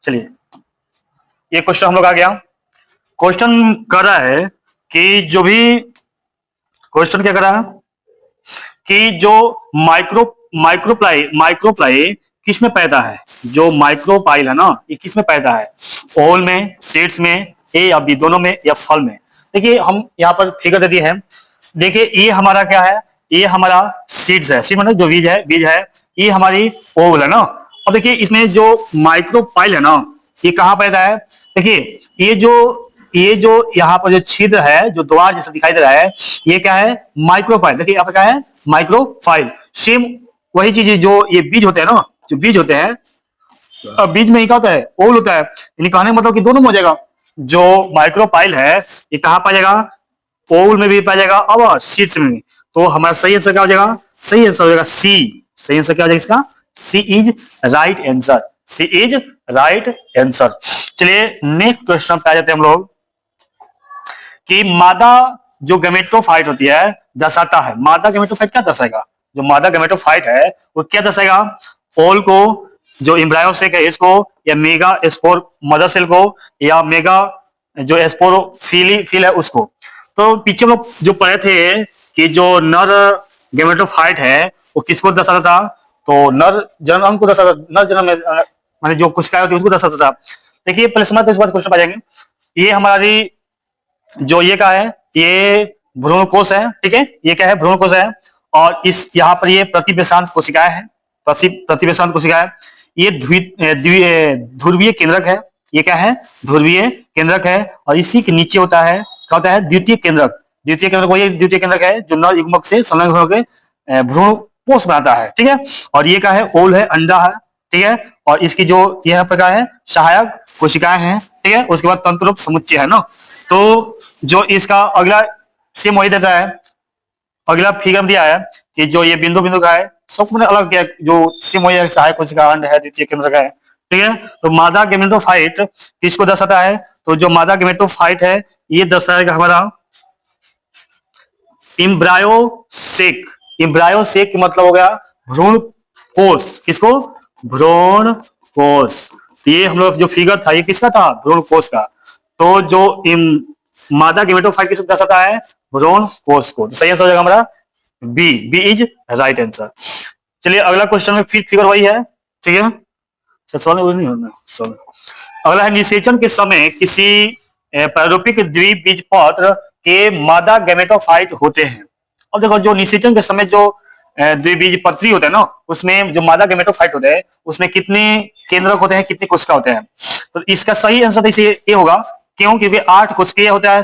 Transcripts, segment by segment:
चलिए ये क्वेश्चन हम लोग आ गया। क्वेश्चन कर रहा है कि जो भी क्वेश्चन क्या कर रहा है कि जो माइक्रोप्लाई किस में पैदा है, जो माइक्रोपाइल है ना ये किस में पैदा है, ओल में, सीड्स में, ए या बी दोनों में या फल में। देखिए हम यहाँ पर फिगर दे दिए हैं। देखिए ये हमारा क्या है, ये हमारा सीड्स है, सीड मतलब जो बीज है ये हमारी ओल है ना। अब देखिए इसमें जो माइक्रोपाइल है ना ये कहाँ पैदा है। देखिए ये जो यहाँ पर जो छिद्र है, जो द्वार जैसा दिखाई दे रहा है, ये क्या है, माइक्रोपाइल। देखिए यहाँ पर क्या है, माइक्रोपाइल। सेम वही चीज जो ये बीज होते हैं ना, जो बीज होते हैं, अब बीज में ही क्या होता है, ओल होता है। यानी कहने का मतलब कि दोनों में हो जाएगा। जो माइक्रोपाइल है ये कहाँ पाया जाएगा, ओल में भी पाया जाएगा और सीड्स में भी। तो हमारा सही आंसर क्या हो जाएगा, सही आंसर हो जाएगा सी। सही आंसर क्या हो जाएगा इसका, C is right answer. C is right answer. चलिए नेक्स्ट क्वेश्चन पे आ जाते हैं हम लोग कि मादा जो गैमेटोफाइट होती है दर्शाता है। मादा गैमेटोफाइट क्या दर्शाएगा, जो मादा गैमेटोफाइट है वो क्या दर्शाएगा, ओल को, जो एम्ब्रायो सेक है इसको, या मेगा स्पोर मदर सेल को, या मेगा जो स्पोरोफिल है उसको। तो पीछे हम लोग जो पढ़े थे कि जो नर गैमेटोफाइट है वो किसको दर्शाता था, तो नर जनन को दर्शाता, नर जनन में माने जो कोशिकाएं होती है उसको दर्शाता था। देखिए पहले समझते हैं, इस बात क्वेश्चन आ जाएंगे। ये हमारी जो ये क्या है, ये भ्रूण कोश है, ठीक है, ये क्या है, भ्रूण कोश है। और इस यहाँ पर ये प्रतिपेशांत कोशिकाएं हैं, प्रतिपेशांत कोशिकाएं। ये ध्रुवीय केंद्रक है, ये क्या है, ध्रुवीय केंद्रक है। और इसी के नीचे होता है, क्या होता है, द्वितीय केंद्रक। द्वितीय केंद्रक वही द्वितीय केंद्रक है जो नर युग्मक से संलग्न होकर भ्रूण कोश बनाता है, ठीक है। और ये क्या है, ओल है, अंडा है, ठीक है। और इसकी जो यह प्रकार है सहायक कोशिकाएं हैं, ठीक है। उसके बाद तंतुरूप समुच्चय है ना। तो जो इसका अगला सेम वही देता है, अगला फिगर दिया है कि जो ये बिंदु बिंदु का है सब मैंने अलग किया, जो सेम वही है, सहायक कोशिका, अंड है, द्वितीय केंद्र का है, ठीक है। तो मादा गैमेटोफाइट किसको दर्शाता है, तो जो मादा गैमेटोफाइट है ये दर्शाएगा हमारा इम्ब्रायोसेक। इम्ब्रायोसेक मतलब हो गया भ्रूण कोश, किसको, भ्रूण कोश। तो ये हम लोग जो फिगर था ये किसका था, भ्रूण कोश का। तो जो मादा गैमेटोफाइट किसको दर्शाता है, भ्रूण कोश को। तो सही आंसर हो जाएगा हमारा B. B is right answer. चलिए अगला क्वेश्चन में फिर फिगर वही है, ठीक है। नहीं होना सॉरी। अगला है निषेचन के समय किसी प्रारूपिक द्विबीजपत्र के मादा गैमेटोफाइट होते हैं। अब देखो जो निषेचन के समय जो द्विबीजपत्री होते हैं ना, उसमें जो मादा गैमेटोफाइट होते हैं उसमें कितने केंद्रक होते हैं, कितने कोशिका होते हैं। तो इसका सही आंसर इसे ये होगा, क्यों, क्योंकि 8 कोशिकीय होता है,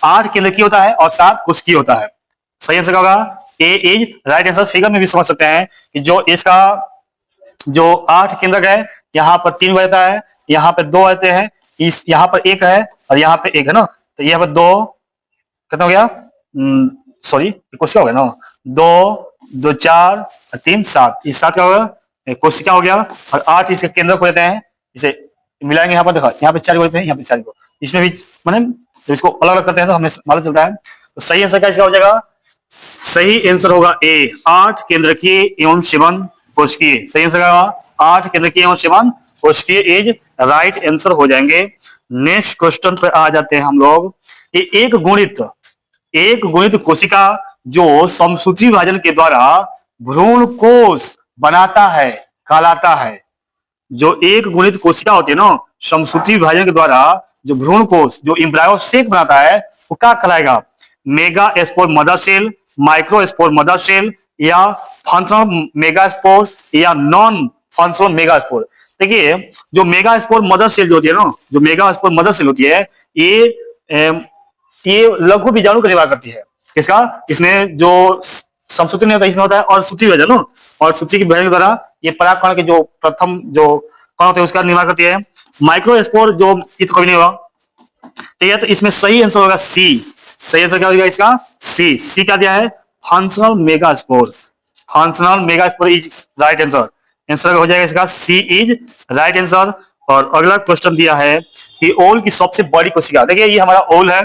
8 केंद्रकीय होता है और 7 कोशिकीय होता है। सही आंसर क्या होगा, ए इज राइट आंसर। फिगर में भी समझ सकते हैं कि जो इसका जो 8 केंद्रक है, यहाँ पर 3 रहता है, यहाँ पे 2 रहते हैं, इस यहाँ पर 1 है और यहाँ पे 1 है ना। तो यहाँ पर 2 कितना हो गया, सॉरी कोशिका हो गया ना, 2 2 4 3 7, इस 7 का होगा कोशिका हो गया। और 8 इसके केंद्रक होते हैं, इसे मिलाएंगे। यहाँ पर देखो, यहाँ पे 4 को होते हैं, यहाँ पे 4 को, इसमें भी मैंने तो इसको अलग अलग करते हैं तो हमें मालूम चलता है। तो सही आंसर क्या इसका हो जाएगा, सही आंसर होगा ए, 8 केंद्रकीय एवं 7 कोशिकीय। सही आंसर क्या होगा, 8 केंद्रकीय एवं 7 कोशिकीय इज राइट आंसर हो जाएंगे। नेक्स्ट क्वेश्चन पे आ जाते हैं हम लोग। एक गुणित कोशिका जो समसूची विभाजन के द्वारा भ्रूण कोश बनाता है कहलाता है। जो एक गुणित कोशिका होती है ना, समसूची विभाजन के द्वारा जो भ्रूण कोश, जो एम्ब्रायोसेक बनाता है वो क्या कहलाएगा, mega spore mother cell, micro spore mother cell, या फंक्शनल मेगा स्पोर, या नॉन फंक्शनल मेगा स्पोर। देखिए जो मेगा स्पोर मदर सेल जो होती है ना, जो मेगा स्पोर मदर सेल होती है ये लघु बीजाणु का निर्माण करती है। किसका, इसमें जो समसूची नहीं होता इसमें होता है और सूची विभाजन, और सूची के विभाजन के द्वारा ये परागकण के जो प्रथम जो कण होते हैं उसका निर्माण करती है। माइक्रो स्पोर जो तो कभी नहीं होगा, ठीक है। तो इसमें सही आंसर होगा सी। सही आंसर क्या होगा इसका, सी। सी क्या दिया है, functional mega spore. Functional mega spore is right answer. Answer हो जाएगा इसका सी इज राइट आंसर। और अगला क्वेश्चन दिया है कि ओल की सबसे बड़ी कोशिका। देखिए ये हमारा ओल है,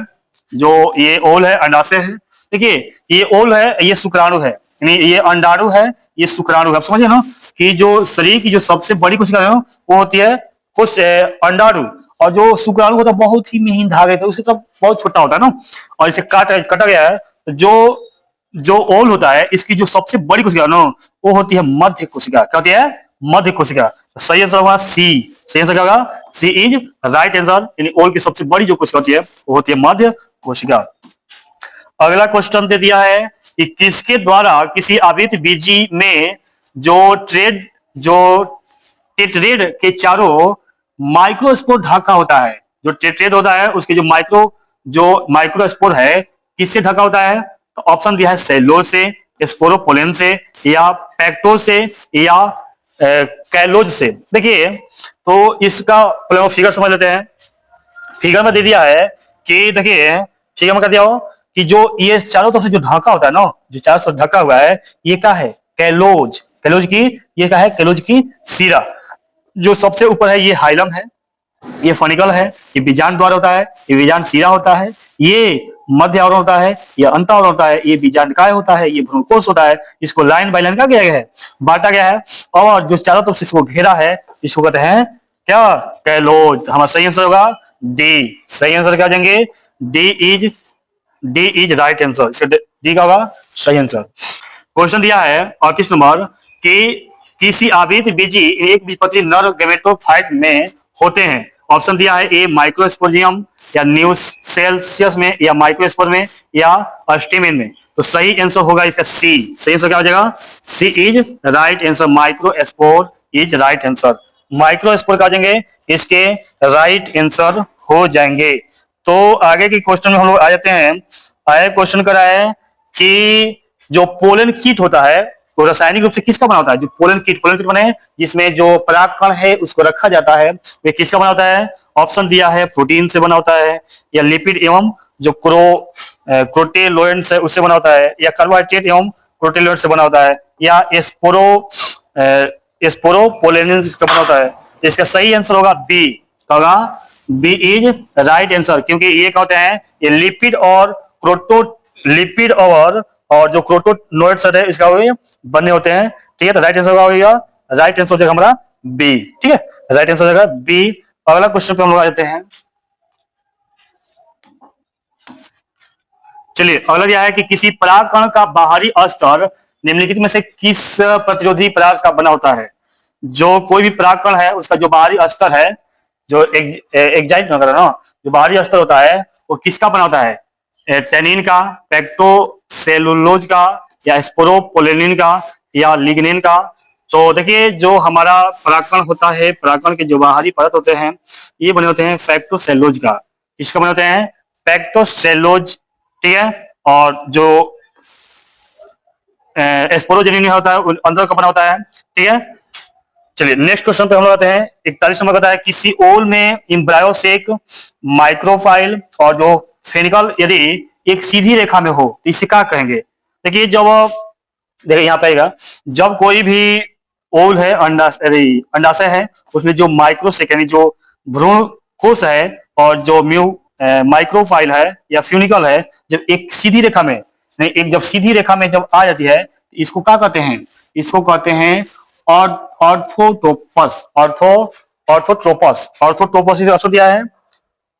जो ये ओल है, अंडाशय है। देखिए ये ओल है, ये शुक्राणु है, यानी ये अंडाणु है, ये शुक्राणु है। आप समझे ना कि जो शरीर की जो सबसे बड़ी कोशिका है वो होती है कुछ अंडाणु, और जो शुक्राणु होता है बहुत ही महीन धागे थे, उसके सब बहुत छोटा होता है ना, और इसे कटा गया है। तो जो जो ओल होता है इसकी जो सबसे बड़ी कोशिका ना वो होती है मध्य कोशिका। क्या होती है? मध्य कोशिका। तो सही आंसर होगा सी। सही आंसर क्या होगा? सी इज राइट आंसर। यानी ओल की सबसे बड़ी जो कोशिका होती है वो होती है मध्य कोशिका। अगला क्वेश्चन दे दिया है कि किसके द्वारा किसी आवृत्त बीजी में जो टेट्रेड के चारों माइक्रोस्पोर ढका होता है, जो टेट्रेड होता है उसके जो माइक्रोस्पोर है किससे ढका होता है? तो ऑप्शन दिया है सेलोज से, स्पोरोपोलेन से, या पैक्टोज से, या कैलोज से। देखिए तो इसका फिगर समझ लेते हैं। फिगर में दे दिया है कि देखिए फिगर में क्या दिया हो कि जो ये चारों तरफ से जो ढका होता है ना, जो चारों तरफ ढका हुआ है ये क्या है? कैलोज। कैलोज की ये क्या है? कैलोज की सिरा। जो सबसे ऊपर है ये हाइलम है, ये फनिकल है, ये बीजांड द्वार होता है, ये बीजांड सिरा होता है, ये मध्य आवरण होता है, ये अंत आवरण होता है, ये बीजांडकाय होता है, ये भ्रूणकोश होता है। इसको लाइन बाय लाइन क्या किया गया है? बांटा गया है। और जो चारों तरफ से इसको घेरा है इसको कहते हैं क्या? कैलोज। हमारा सही आंसर होगा डी। सही आंसर क्या देंगे? D is right answer. इसका डी का होगा सही आंसर। क्वेश्चन दिया है 38 नंबर कि किसी आवृत्त बीजी एक बीजपत्री नर गेमेटोफाइट में होते हैं। ऑप्शन दिया है ए माइक्रोस्पोरियम, या न्यूसेल्सियस में, या माइक्रोस्पोर में, या स्टेमेन में। तो सही आंसर होगा इसका सी। सही आंसर क्या हो जाएगा? C is right answer. Microspore is right answer. Microspore क्या जाएंगे? इसके राइट आंसर हो जाएंगे। तो आगे के क्वेश्चन में हम लोग आ जाते हैं। आगे क्वेश्चन करा है कि जो पोलन कीट होता है वो रासायनिक रूप से किसका बना होता है? जो पोलन कीट बने जिसमें जो परागकण है उसको रखा जाता है वे किसका बना होता है? ऑप्शन दिया है प्रोटीन से बना होता है, या लिपिड एवं जो क्रोटेलोइड्स है उससे बना होता है, या कार्बोहाइड्रेट एवं क्रोटेलोइड से बना होता है, या स्पोरोपोलेनिन का बना होता है। इसका सही आंसर होगा बी। होगा बी इज राइट आंसर, क्योंकि ये क्या होते हैं? ये लिपिड और जो क्रोटोनोइड्स है इसका बने होते हैं। ठीक है, तो राइट आंसर होगा राइट आंसर हो जाएगा हमारा बी। ठीक है, राइट आंसर हो जाएगा बी। अगला क्वेश्चन पे हम लोग आ जाते हैं। चलिए अगला यह है कि किसी परागकण का बाहरी स्तर निम्नलिखित में से किस प्रतिरोधी पदार्थ का बना होता है? जो कोई भी परागकण है उसका जो बाहरी स्तर है, जो एग्जाइट ना, जो बाहरी स्तर होता है वो किसका बना होता है? टेनिन का, पेक्टोसेलुलोज का, या स्पोरोपोलेनिन का, या लिग्निन का। तो देखिए जो हमारा परागकण होता है, परागकण के जो बाहरी परत होते हैं ये बने होते हैं पेक्टोसेलुलोज का। किसका बने होते हैं? पेक्टोसेलुलोज। ठीक है, और जो स्पोरोजेनिन होता है अंदर का बना होता है। ठीक है, चलिए नेक्स्ट क्वेश्चन पे हम लोग आते हैं। 41 नंबर कहता है किसी ओल में इम्ब्रायोसेक माइक्रोफाइल और जो फेनिकल यदि एक सीधी रेखा में हो तो इसे क्या कहेंगे? देखिए देखिए यहाँ पे आएगा, जब कोई भी ओल है अंडाशय है उसमें जो माइक्रोसेक यानी जो भ्रूण कोश है और जो माइक्रोफाइल है या फ्यूनिकल है, जब एक सीधी रेखा में नहीं एक जब सीधी रेखा में जब आ जाती है इसको क्या कहते हैं? इसको कहते हैं ऑर्थोटोपस। ऑर्थोटोपस इज आंसर दिया है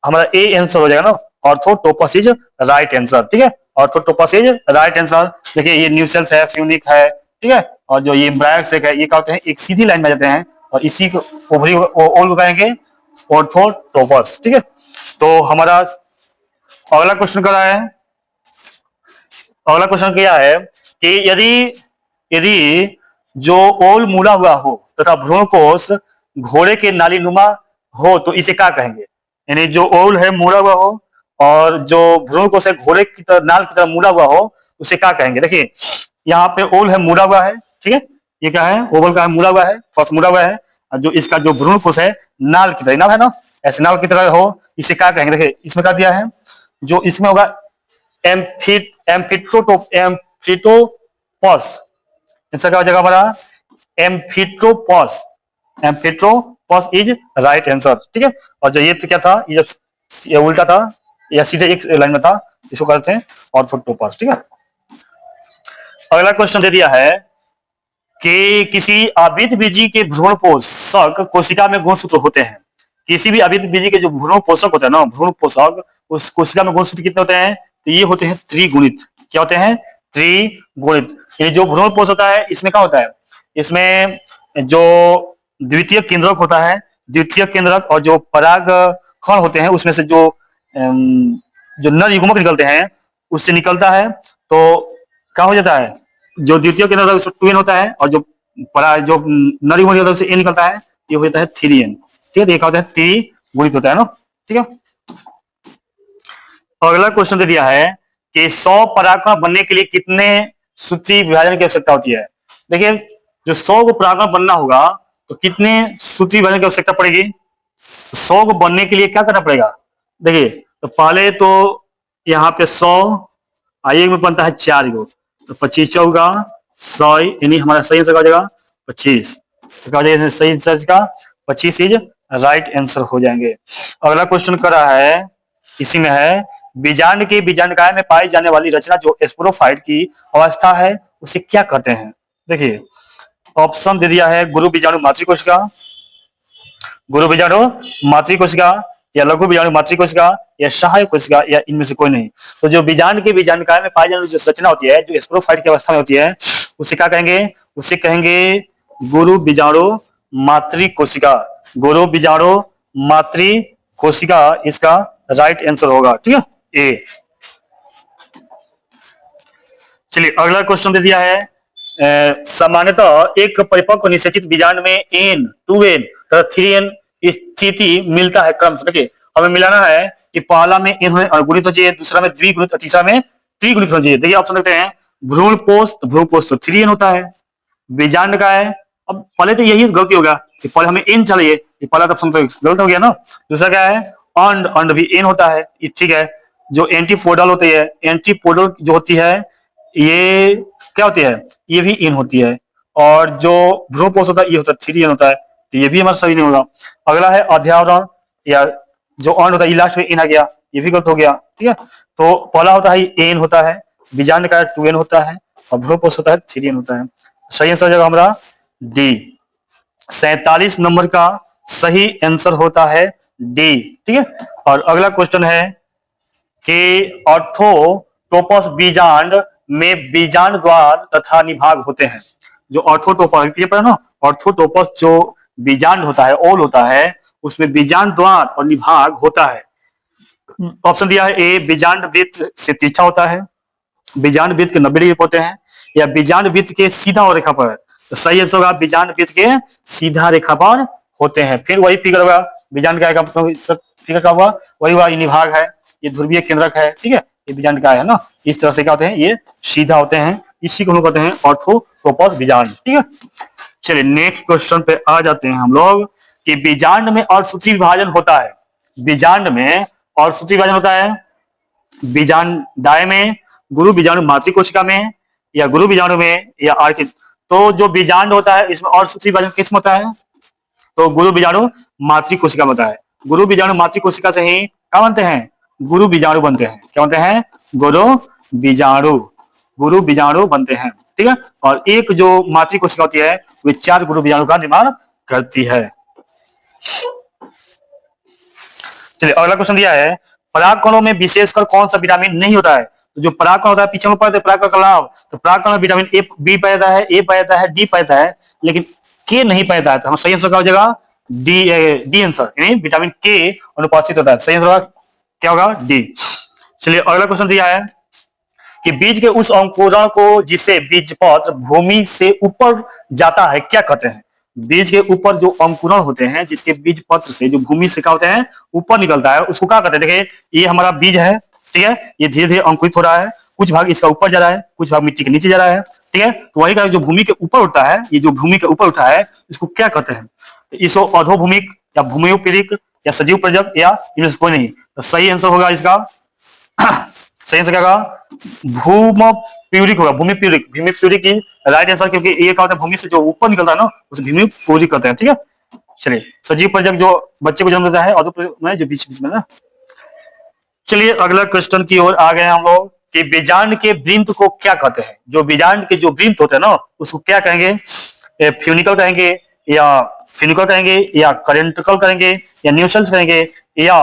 हमारा ए आंसर हो जाएगा ना। ऑर्थोटोपस इज राइट आंसर। ठीक है, ऑर्थोटोपस इज राइट आंसर। देखिए ये न्यूसेल्स है, फ्यूनिक है, ठीक है, और जो ये एम्ब्रायोसेक है ये क्या होते हैं? एक सीधी लाइन में जाते हैं और इसी को ओवरी ओल को कहेंगे ऑर्थोटोपस। ठीक है, तो हमारा अगला क्वेश्चन क्या है? अगला क्वेश्चन क्या है कि यदि यदि जो ओल मुड़ा हुआ हो तथा भ्रूणकोश घोड़े के नालीनुमा हो तो इसे क्या कहेंगे? यानी जो ओल है मुड़ा हुआ हो और जो भ्रूणकोश है घोड़े की तरह नाल की तरह मुड़ा हुआ हो उसे क्या कहेंगे? देखिए यहाँ पे ओल है मुड़ा हुआ है, ठीक है, ये क्या है? ओवल का है मुड़ा हुआ है, फर्स्ट मुड़ा हुआ है, और जो इसका जो भ्रूणकोश है नाल की तरह, नाल है ना, ऐसे नाल की तरह हो, इसे क्या कहेंगे? देखिए इसमें क्या दिया है, जो इसमें होगा एम्फिटोपस। इसका क्या हो जाएगा हमारा? एम्फिट्रोपस। एम्फिट्रोपस इज राइट आंसर। ठीक है, और जो ये तो क्या था, ये उल्टा था या सीधे एक लाइन में था, इसको कहते हैं ऑर्थोटोपस। ठीक है, अगला क्वेश्चन दे दिया है कि किसी आवृत बीजी के भ्रूण पोषक कोशिका में गुणसूत्र होते हैं। किसी भी आवृत बीजी के जो भ्रूण पोषक होते हैं ना, भ्रूण पोषक, उस कोशिका में गुणसूत्र कितने होते हैं? तो ये होते हैं त्रिगुणित। क्या होते हैं? त्रिगुणित। ये जो भ्रूण पोषक होता है इसमें क्या होता है? इसमें जो द्वितीय केंद्रक होता है, द्वितीय केंद्रक और जो पराग कण होते हैं उसमें से जो जो नर युग्मक निकलते हैं उससे निकलता है, तो क्या हो जाता है? जो द्वितीय केंद्र होता है उसमें 2n होता है और जो जो नर युग्मक निकलता है उससे n निकलता है, ये हो जाता है 3n। ठीक है, देखा होता है त्रिगुणित होता है ना। ठीक है, अगला क्वेश्चन दे दिया है कि 100 परागकण बनने के लिए कितने सूत्री विभाजन की आवश्यकता होती है? देखिए, जो 100 को परागकण बनना होगा तो कितने सूत्री विभाजन की आवश्यकता पड़ेगी? 100 को बनने के लिए क्या करना पड़ेगा? देखिए, तो पहले तो यहाँ पे 100 आइए में बनता है 4 गो, तो 25 चौका 100, यानी हमारा सही आंसर हो जाएगा 25। तो क्या हो जाएगा सही आंसर का? 25 इज राइट आंसर हो जाएंगे। अगला क्वेश्चन कर रहा है, इसी में है, बीजांड के बीजांडकाय में पाई जाने वाली रचना जो स्पोरोफाइट की अवस्था है उसे क्या कहते हैं? देखिए, ऑप्शन दे दिया है, गुरु बीजाणु मातृकोशिका, गुरु बीजाणु मातृकोशिका, या लघु बीजाणु मातृकोशिका, या सहायक कोशिका, या इनमें से कोई नहीं। तो जो बीजांड के बीजांडकाय में पाई जाने वाली जो रचना होती है, जो स्पोरोफाइट की अवस्था में होती है, उसे क्या कहेंगे? उसे कहेंगे गुरु बीजाणु मातृकोशिका। गुरु बीजाणु मातृकोशिका इसका राइट आंसर होगा। ठीक है, ए। चलिए, अगला क्वेश्चन दे दिया है, सामान्यतः एक परिपक्व निषेचित बीजांड में n 2n तथा 3n स्थिति मिलता है क्रम से। देखिए, हमें मिलाना है कि पहला में n होने गुणित हो चाहिए, दूसरा में द्विगुणित और तीसरा में त्रिगुणित होना चाहिए। देखिए, ऑप्शन देखते हैं, भ्रूण पोष तो 3n होता है, बीजांड का है। अब पहले तो यही गलती होगा कि पहले हमें n चाहिए, ये पहला ऑप्शन तो गलत हो गया ना। दूसरा क्या है? अंड, अंड भी n होता है, ठीक है। जो एंटीपोडल होती है, एंटीपोडल जो होती है ये क्या होती है? ये भी इन होती है। और जो भ्रूणपोष होता है ये होता है 3n होता है, तो ये भी हमारा सही नहीं होगा। अगला है अध्यावरण, या जो अंड होता है ये लास्ट में इन आ गया, ये भी गलत हो गया। ठीक है, तो पहला होता है एन होता है, बीजांड का 2n होता है और भ्रूणपोष होता है 3n होता है। सही आंसर हो जाएगा हमारा डी। 47 नंबर का सही आंसर होता है डी। ठीक है, और अगला क्वेश्चन है कि ऑर्थोटोपस बीजांड में बीजांड द्वार तथा निभाग होते हैं। जो ऑर्थोटोपस ना, ऑर्थोटोपस जो बीजांड होता है, ओल होता है, उसमें बीजांड द्वार और निभाग होता है। ऑप्शन दिया है, ए बीजांड वृत्त से तिरछा होता है, बीजांड वृत्त के 90 डिग्री होते हैं, या बीजांड वृत्त के सीधा और रेखा पर। तो सही आंसर होगा बीजांड वृत्त के सीधा रेखा पर होते हैं। फिर वही फिगर होगा, बीजांड का फिगर का हुआ वही हुआ, निभाग है, ये ध्रुवीय केंद्रक है। ठीक है, ये बीजांड का है ना, इस तरह से क्या होते हैं? ये सीधा होते हैं, इसी को हम कहते हैं ऑर्थोटोपस बीजांड। ठीक है, चलिए नेक्स्ट क्वेश्चन पे आ जाते हैं हम लोग कि बीजांड में और सूत्री विभाजन होता है। बीजांड में और सूत्री विभाजन होता है बीजांडाय में, गुरु बीजाणु मातृकोशिका में, या गुरु बीजाणु में, या आर्किड। तो जो बीजांड होता है इसमें और सूत्री विभाजन किसमें होता है? तो गुरु बीजाणु मातृकोशिका में होता है। गुरु बीजाणु मातृकोशिका से ही क्या बनते हैं? गुरु बीजाणु बनते हैं। क्या बनते हैं? गुरु बीजाणु, गुरु बीजाणु बनते हैं। ठीक है, और एक जो मातृकोशिका होती है वे 4 गुरु बीजाणु का निर्माण करती है। चलिए, अगला क्वेश्चन दिया है, परागकणों में विशेषकर कौन सा विटामिन नहीं होता है? तो जो परागकण होता है, पीछे में पढ़ते परागकण का नाम, तो परागकण में विटामिन ए बी पाया है, ए पाया है, डी पाया है, लेकिन के नहीं पाया है। तो हम सही आंसर क्या हो जाएगा? डी आंसर, यानी विटामिन के अनुपस्थित होता है। सही आंसर क्या होगा? डी। चलिए, अगला क्वेश्चन दिया है कि बीज के उस अंकुरण को जिससे बीजपत्र भूमि से ऊपर जाता है क्या कहते हैं? बीज के ऊपर जो अंकुरण होते हैं, जिसके बीज पत्र से जो भूमि से क्या होते हैं ऊपर निकलता है, उसको क्या कहते हैं? देखिए, ये हमारा बीज है, ठीक है, ये धीरे धीरे अंकुरित हो रहा है, कुछ भाग इसका ऊपर जा रहा है, कुछ भाग मिट्टी के नीचे जा रहा है। ठीक है, तो वही का जो भूमि के ऊपर उठता है, ये जो भूमि के ऊपर उठा है इसको क्या कहते हैं? तो इसको अधोभूमिक, या भूमियोपीड़िक, या सजीव प्रजक, या इनमें से कोई नहीं। तो सही आंसर होगा इसका सही आंसर क्या होगा? भूमप्यूरिक होगा, भूमिप्यूरिक, भूमिप्यूरिक की राइट आंसर, क्योंकि ये क्या होता है भूमि से जो ऊपर निकलता है ना उसे भूमिप्यूरिक कहते हैं। ठीक है, चलिए, सजीव प्रजक जो बच्चे को जन्म देता है, अधो में जो बीच बीच में ना। चलिए, अगला क्वेश्चन की ओर आ गए हम लोग कि बीजांड के वृंत को क्या कहते हैं। जो बीजांड के जो वृंत होते हैं ना उसको क्या कहेंगे, फ्यूनिकल कहेंगे या फिनिकल कहेंगे या करेंटिकल कहेंगे या न्यूसेंस कहेंगे या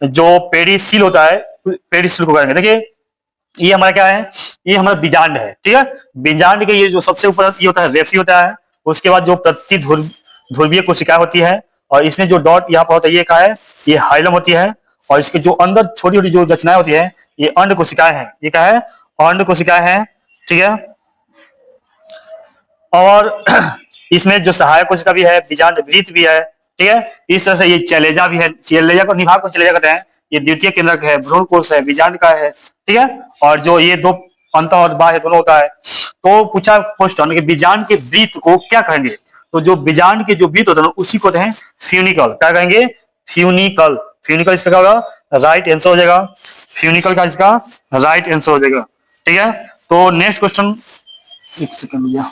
जो पेरिसील होता है पेरिसील को कहेंगे। देखिए ये हमारा क्या है, ये हमारा बीजांड है, ठीक है। बीजांड के ये जो सबसे ऊपर ये होता है रेफी होता है, उसके बाद जो ध्रुवीय कोशिका होती है और इसमें जो डॉट यहाँ पर होता है ये क्या है, ये हाइलम होती है और इसके जो अंदर छोटी छोटी जो रचनाएं होती है ये अंड कोशिकाएं हैं। ये क्या है, अंड कोशिकाएं हैं, ठीक है। और इसमें जो सहायक कोशिका भी है, बीजांड वृत्त भी है, ठीक है। इस तरह से ये चैलेजा भी है, चैलेजा को निभाग को चैलेजा कहते हैं। ये द्वितीय केंद्रक है, भ्रूण कोश है, बीजांड का है, ठीक है। और जो ये दो अंत और बाह्य दोनों होता है। तो पूछा क्वेश्चन कि बीजांड के वृत्त को क्या कहेंगे, तो जो बीजांड के जो वृत्त होता है उसी को कहते हैं फ्यूनिकल। क्या कहेंगे, फ्यूनिकल। फ्यूनिकल इसका क्या होगा, राइट आंसर हो जाएगा। फ्यूनिकल का इसका राइट आंसर हो जाएगा, ठीक है। तो नेक्स्ट क्वेश्चन, एक सेकंड भैया,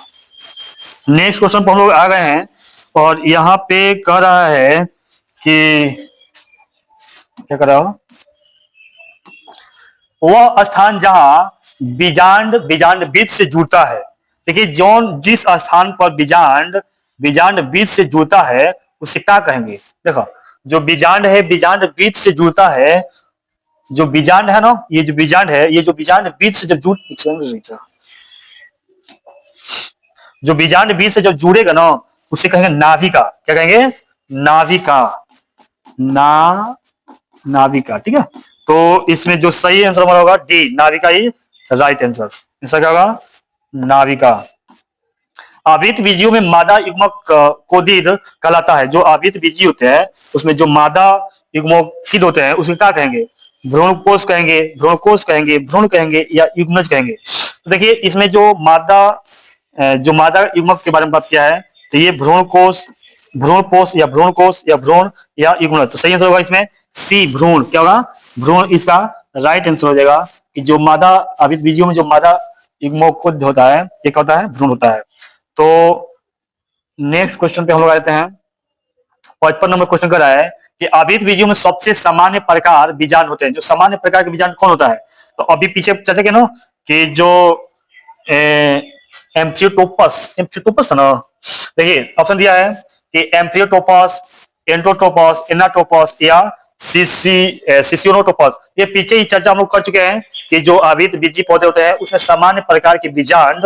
नेक्स्ट क्वेश्चन पर हम लोग आ गए हैं और यहाँ पे कह रहा है कि क्या कर रहा हो, वह स्थान जहां बीजांड वृत्त से जुड़ता है। देखिए जौन जिस स्थान पर बीजांड वृत्त से जुड़ता है उसे क्या कहेंगे। देखो जो बीजांड है बीजांड वृत्त से जुड़ता है, जो बीजांड है ना, ये जो बीजांड है, ये जो बीजांड वृत्त से जब जो बीजांड वृत्त से जब जुड़ेगा ना उसे कहेंगे नाभिका। क्या कहेंगे, नाभिका, नाभिका, ठीक है। तो इसमें जो सही आंसर हमारा होगा डी, नाभिका ही राइट आंसर। इसका क्या होगा, नाभिका। आवृत बीजियों में मादा युग्मक कोदिद कहलाता है। जो आवृत बीजी होते हैं उसमें जो मादा युग्मोकिद होते हैं उसको क्या कहेंगे, भ्रूणकोश कहेंगे, भ्रूणकोश कहेंगे, भ्रूण कहेंगे या युग्मज कहेंगे। तो देखिए इसमें जो मादा युग्मक के बारे में बात किया है तो ये भ्रूणकोश, भ्रूणकोश या भ्रूणकोश या भ्रूण या युग्मज। तो सही आंसर होगा इसमें सी, भ्रूण। क्या होगा, भ्रूण इसका राइट आंसर हो जाएगा। कि जो मादा आवृत बीजियों में जो मादा युग्मोकोद होता है ये क्या होता है, भ्रूण होता है। तो नेक्स्ट क्वेश्चन पे हम लोग आते हैं। 55 नंबर क्वेश्चन कर रहा है कि आवृत बीजियों में सबसे सामान्य प्रकार बीजांड होते हैं। जो सामान्य प्रकार के बीजांड कौन होता है, तो अभी पीछे चर्चा किया ना कि जो एम्फियोटोपस था ना। देखिए ऑप्शन दिया है कि एम्फियोटोपस, एंटोट्रोपस, एनाट्रोपस या सिसियोनोटोपस। ये पीछे ही चर्चा हम लोग कर चुके हैं कि जो आवृत बीजी पौधे होते हैं उसमें सामान्य प्रकार के बीजांड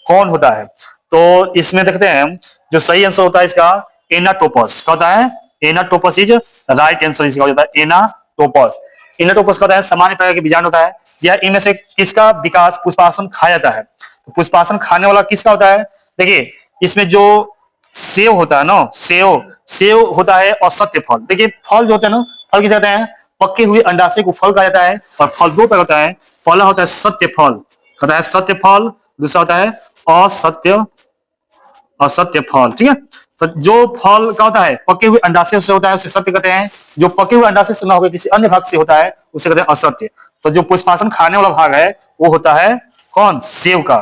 कौन होता है। तो इसमें देखते हैं जो सही आंसर होता है इसका एनाटोपस। क्या होता है, एनाटोपस इज राइट आंसर। इसका हो जाता है एनाटोपस। एनाटोपस का होता है सामान्य प्रकार के बीजांड होता है। या इनमें से किसका विकास पुष्पासन खाया जाता है, तो पुष्पासन खाने वाला किसका होता है। देखिए इसमें जो सेव होता है ना, सेव होता है असत्य फल। देखिए फल जो होते हैं ना, फल किसे कहते हैं, पके हुए अंडाशय को फल कहा जाता है। और फल दो प्रकार होता है, पहला होता है सत्य फल, कहता है सत्य फल, दूसरा होता है असत्य फल, ठीक है। तो जो फल का होता है पके हुए अंडाशय से होता है उसे सत्य कहते हैं। जो पके हुए अंडाशय से ना होकर किसी अन्य भाग से होता है उसे कहते हैं असत्य। तो जो पुष्पासन खाने वाला भाग है वो होता है कौन, सेव का,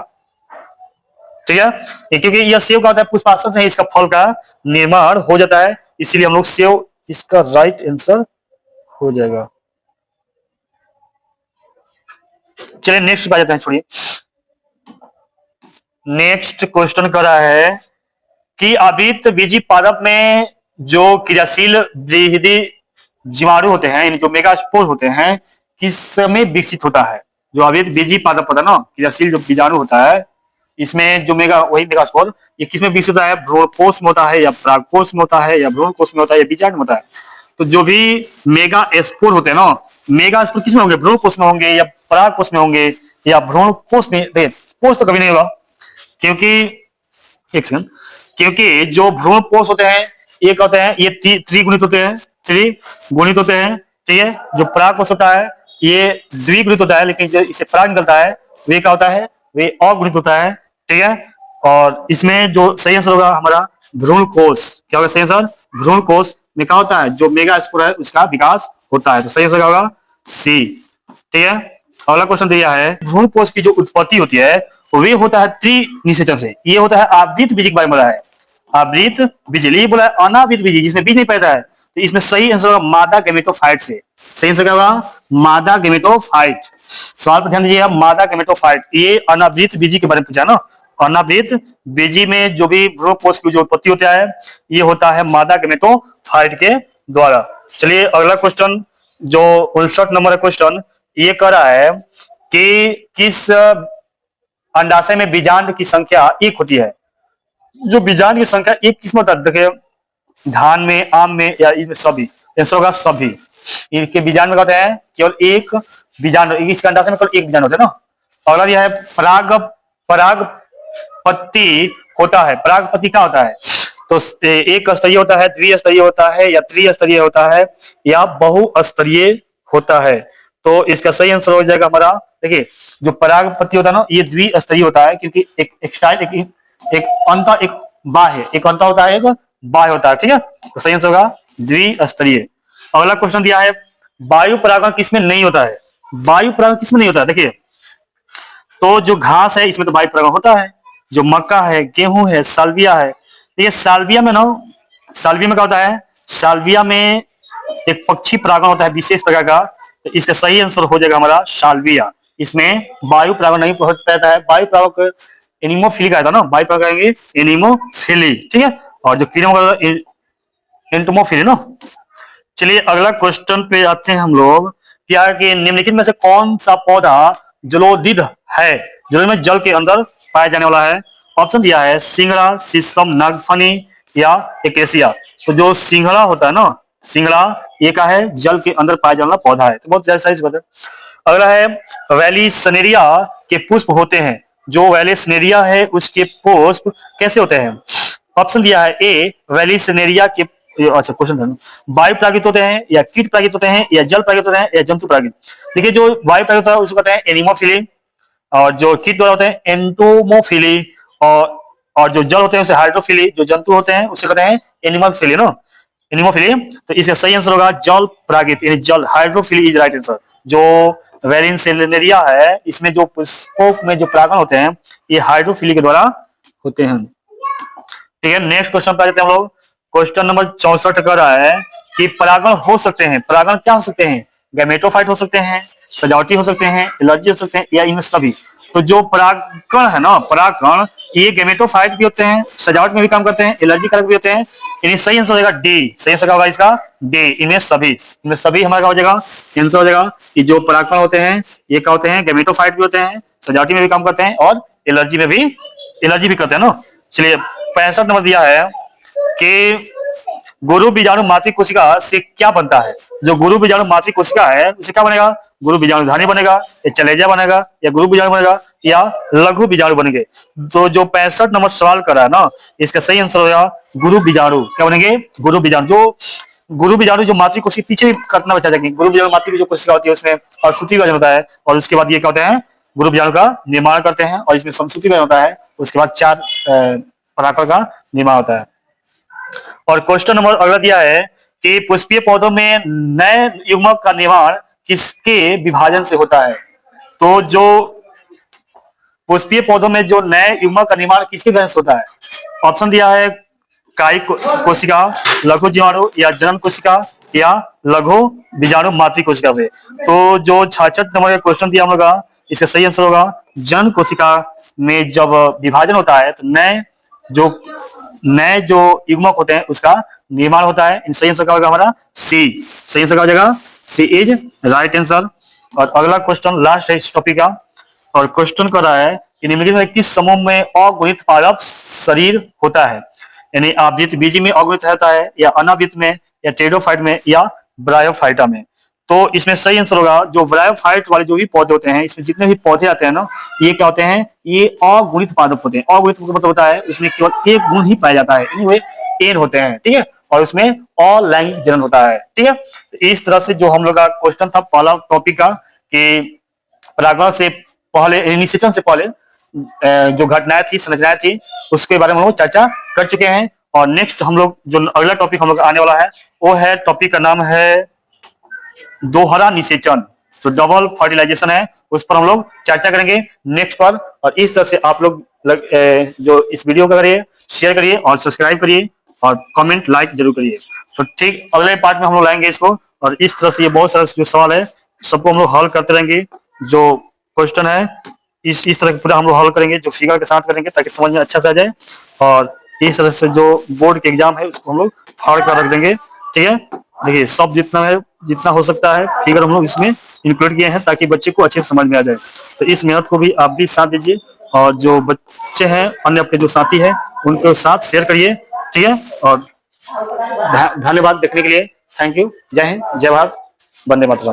ठीक है। क्योंकि यह सेव का होता है, पुष्पासन से इसका फल का निर्माण हो जाता है, इसीलिए हम लोग सेव इसका राइट आंसर हो जाएगा। चलिए नेक्स्ट बात जाते हैं, छोड़िए। नेक्स्ट क्वेश्चन कर रहा है कि आवृत बीजी पादप में जो क्रियाशील वृद्धि जीवाणु होते हैं, जो मेगास्पोर होते हैं, किस में विकसित होता है। जो आवृत बीजी पादप होता है ना, क्रियाशील जो बीजाणु होता है, इसमें जो वही मेगास्पोर ये किसमें विकसित होता है, भ्रूणकोश में होता है या परागकोश में होता है या भ्रूणकोश में होता है या बीजांड में होता है। तो जो भी मेगा स्पोर होते हैं ना, मेगा स्पोर किसमें होंगे, भ्रूणकोश में होंगे या परागकोश में होंगे या भ्रूणकोश में। कोश तो कभी नहीं होगा क्योंकि एक सेकंड, क्योंकि जो भ्रूणकोश होते हैं एक होते हैं ये त्रिगुणित होते हैं, त्रिगुणित होते हैं, ठीक है। जो परागकोश होता है ये द्विगुणित होता है, लेकिन जो इससे पराग निकलता है वे क्या होता है, वे अगुणित होता है, ठीक है। और इसमें जो सही आंसर होगा हमारा भ्रूणकोश। क्या होगा सही आंसर, भ्रूणकोश में क्या होता है, जो मेगा स्पोर है उसका विकास होता है। तो सही आंसर होगा सी, ठीक है। अगला क्वेश्चन दिया है भ्रूणकोश की जो उत्पत्ति होती है वे होता है त्रिनिषेचन से। ये होता है आवृत बीज के बारे में रहा है, आवृत बीजी, ये बोला है अनावृत बीजी जिसमें बीज नहीं पैदा है, तो इसमें सही आंसर होगा मादा गेमेटोफाइट से। सही आंसर क्या होगा? मादा गेमेटोफाइट। सवाल पर ध्यान दीजिएगा, मादा गेमेटोफाइट, ये अनावृत बीजी के बारे में पूछा ना। अनावृत बीजी में जो भी भ्रूणपोष की जो उत्पत्ति होता है, ये होता है मादा गेमेटोफाइट के द्वारा। चलिए अगला क्वेश्चन, जो 59 नंबर का क्वेश्चन, ये कह रहा है कि किस अंडाशय में बीजांड की संख्या 1 होती है। जो बीजांड की संख्या 1 किसमें होता है? देखिए, धान में, आम में, या इसमें सभी। आंसर होगा सभी। इनके बीजांड में कहते हैं केवल एक बीजांड, इस अंडाशय में केवल एक बीजांड होता है ना। अगला यह है परागपत्ति होता है। परागपत्ति क्या होता है? तो एक स्तरीय होता है, द्विस्तरीय होता है, या त्रिस्तरीय होता है, या बहुस्तरीय होता है। तो इसका सही आंसर हो जाएगा हमारा, देखिए जो परागपत्ति होता है ना, ये द्विस्तरीय होता है, क्योंकि एक स्टाइल, एक अंत, एक बाह्य, एक अंत होता है, एक बाह्य होता है। ठीक है, तो सही आंसर होगा द्विस्तरीय। अगला क्वेश्चन दिया है, वायु परागण किसमें नहीं होता है? वायु परागण किसमें नहीं होता है? देखिए, तो जो घास है इसमें तो वायु परागण होता है, जो मक्का है, गेहूं है, साल्विया है। ये साल्विया में ना, साल्विया में क्या होता है? साल्विया में एक पक्षी परागण होता है विशेष प्रकार का, तो इसका सही आंसर हो जाएगा हमारा साल्विया। इसमें वायु परागण नहीं होता है। वायु परागण एनिमोफिली का था ना, वायु परागण एनिमोफिली। ठीक है, और जो कीड़ों एंटोमोफिली ना। चलिए अगला क्वेश्चन पे आते हैं हम लोग, क्या कि निम्नलिखित में से कौन सा पौधा जलोदित है, जो में जल के अंदर पाया जाने वाला है? ऑप्शन दिया है सिंगड़ा, शीशम, नागफनी, या एकेसिया। तो जो सिंगड़ा होता है ना, सिंगड़ा ये का है, जल के अंदर पाया जाने वाला पौधा है। तो बहुत ज्यादा सही बात है। अगला है वैलिसनेरिया के पुष्प होते हैं। जो वैलिसनेरिया है उसके पुष्प कैसे होते हैं? ऑप्शन दिया है ए वैलिसनेरिया के, अच्छा क्वेश्चन था, वायु परागित होते हैं, या कीट परागित होते हैं, या जल परागित होते हैं, या जंतु परागित। देखिए, जो वायु परागित होता है उसको कहते हैं एनिमोफिली, और जो कीट द्वारा होते हैं एंटोमोफिली, और जो जल होते हैं उसे हाइड्रोफिली, जो जंतु होते हैं उसे कहते हैं एनिमलफिली ना, एनिमोफिली। तो इसका सही आंसर होगा जल परागित, यानी जल, हाइड्रोफिली इज राइट आंसर। जो वैलिसनेरिया है इसमें जो पुष्पों में जो परागण होते हैं ये हाइड्रोफिली के द्वारा होते हैं। ठीक है, नेक्स्ट क्वेश्चन पे आ जाते हैं हम लोग। क्वेश्चन नंबर 64 कर रहा है कि परागण हो सकते हैं, परागण क्या हो सकते हैं? गैमेटोफाइट हो सकते हैं, सजावटी हो सकते हैं, एलर्जी हो सकते हैं, या इनमें सभी। तो जो परागकण है ना, परागकण, ये गैमेटोफाइट भी होते हैं, सजावट में भी काम करते हैं, एलर्जी कारक भी होते हैं। यानी सही आंसर हो जाएगा डी। सही आंसर होगा इसका डी, इनमें सभी हमारा हो जाएगा। आंसर हो जाएगा कि जो परागकण होते हैं ये क्या होते हैं? गैमेटोफाइट भी होते हैं, सजावटी में भी काम करते हैं, और एलर्जी भी करते हैं ना। चलिए 65 नंबर दिया है कि गुरु बीजाणु मातृ कोशिका से क्या बनता है? जो गुरु बीजाणु मातृ कोशिका है उसे क्या बनेगा? गुरु बीजाणु धानी बनेगा, या चलेजा बनेगा, या गुरु बीजाणु बनेगा, या लघु बीजाणु बनेंगे। तो जो 65 नंबर सवाल कर रहा है ना, इसका सही आंसर होगा गुरु बीजाणु। क्या बनेंगे? गुरु बीजाणु। जो गुरु बीजाणु जो मातृ कोशिका, पीछे भी कल्पना बचा जाएगी, गुरु बीजाणु मातृ की जो कोशिका होती है उसमें और सूत्री विभाजन होता है, और उसके बाद ये क्या होते हैं? गुरु बीजाणु का निर्माण करते हैं, और इसमें समसूत्री विभाजन होता है, उसके बाद 4 परागकण का निर्माण होता है। और क्वेश्चन नंबर अगला दिया है कि पुष्पीय पौधों में नए युग्मक का निर्माण किसके विभाजन से होता है? तो जो पुष्पीय पौधों में जो नए युग्मक का निर्माण किसके वजह से होता है? ऑप्शन दिया है कायिक कोशिका, लघु जीवाणु, या जनन कोशिका, या लघु बीजाणु मातृ कोशिका से। तो जो 66 नंबर का क्वेश्चन दिया हम लोग का, इसका सही आंसर होगा जनन कोशिका में जब विभाजन होता है तो नए जो युग्मक होते हैं उसका निर्माण होता है। सही आंसर क्या होगा हमारा? सी। सही आंसर क्या हो जाएगा? C is right answer. और अगला क्वेश्चन लास्ट है इस टॉपिक का, और क्वेश्चन कर रहा है कि निम्नलिखित में किस समूह में अगुणित पादप शरीर होता है? यानी आवृत बीजी में अगुणित रहता है, या अनावृत में, या टेरोफाइट में, या ब्रायोफाइटा में। तो इसमें सही आंसर होगा जो ब्रायोफाइट वाले जो भी पौधे होते हैं, इसमें जितने भी पौधे आते हैं ना, ये क्या होते हैं? ये अगुणित पादप होते हैं। अगुणित मतलब होता है उसमें केवल एक गुण ही पाया जाता है, यानी वे एन होते हैं। ठीक है, और उसमें अलैंगिक जनन होता है। ठीक है, तो इस तरह से जो हम लोग का क्वेश्चन था पहला टॉपिक का, कि परागण से पहले, इनिशिएशन से पहले जो घटनाएं थी, संरचनाएं थी, उसके बारे में हम लोग चर्चा कर चुके हैं। और नेक्स्ट हम लोग जो अगला टॉपिक हम लोग आने वाला है वो है, टॉपिक का नाम है दोहरा निषेचन, जो डबल फर्टिलाइजेशन है, उस पर हम लोग चर्चा करेंगे नेक्स्ट पर। और इस तरह से आप लोग जो इस वीडियो को करिए, शेयर करिए और सब्सक्राइब करिए और कमेंट लाइक जरूर करिए। तो ठीक अगले पार्ट में हम लोग लाएंगे इसको, और इस तरह से ये बहुत सारे जो सवाल है सबको हम लोग हल करते रहेंगे। जो क्वेश्चन है इस तरह पूरा हम लोग हल करेंगे, जो फिगर के साथ करेंगे ताकि समझ में अच्छा से आ जाए। और इस तरह से जो बोर्ड के एग्जाम है उसको हम लोग फाड़ कर रख देंगे। ठीक है, देखिए सब जितना हो सकता है फिगर हम लोग इसमें इंक्लूड किए हैं ताकि बच्चे को अच्छे से समझ में आ जाए। तो इस मेहनत को भी आप भी साथ दीजिए, और जो बच्चे हैं अन्य आपके जो साथी हैं उनके साथ शेयर करिए। ठीक है, और धन्यवाद देखने के लिए। Thank you. जय हिंद, जय भारत, वंदे मातरम।